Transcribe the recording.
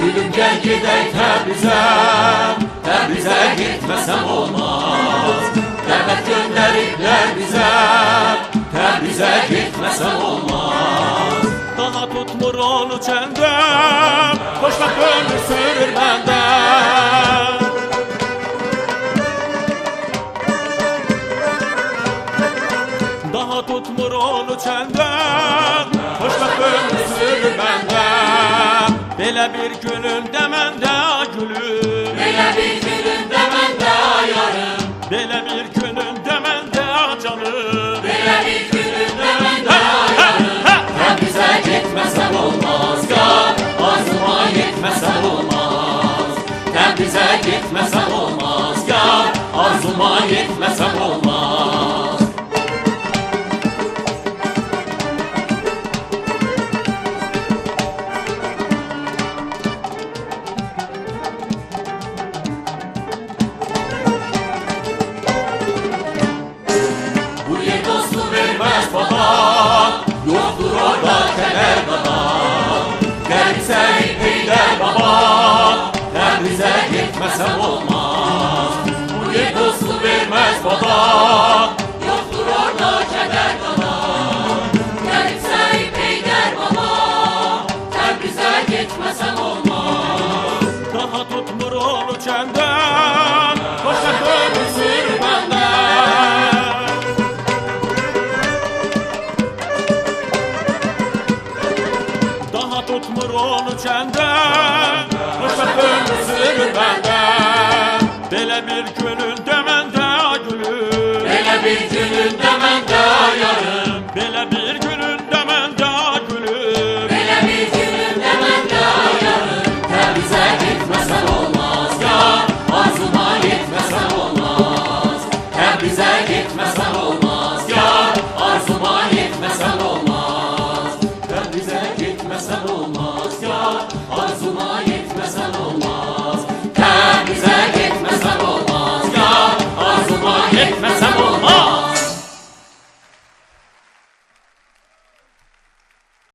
Gülüm gel gidek Təbrizə gitmesem olmaz. Dəvət gönderiblər bizə, Təbrizə gitmesem olmaz. Daha tutmur onu çəndə, xoşbəxt ömür sürür məndə. Daha tutmur onu çəndə, xoşbəxt ömür sürür məndə. Belə bir günündə məndə gülüm, Belə bir günündə məndə yarım, belə bir günündə məndə canım. Belə bir günündə məndə yarım. Təbrizə gitmesem olmaz, Yar arzuma yetmesem olmaz. Təbrizə gitmesem olmaz, Yar arzuma yetmesem olmaz. Bu yer dostu vermez baba, yoktur orada keder baba. Derse Heydər baba, Təbrizə gitmesem olmaz. Bu yer dostu vermez baba, yoktur orada keder baba. Derse Heydər baba, Təbrizə gitmesem olmaz. Daha tutmur onu çəndən, xoşbəxt ömür sürür məndə. Daha tutmur onu çəndən, xoşbəxt ömür sürür məndə. Belə bir günündə məndə gülüm, Belə bir günündə məndə yarım, belə bir günündə məndə gülüm. Belə bir günündə məndə yarım. Təbrizə gitmesem olmaz, Yar arzuma yetmesem olmaz. Təbrizə gitmesem olmaz, Yar arzuma yetmesem olmaz. Təbrizə gitmesem olmaz.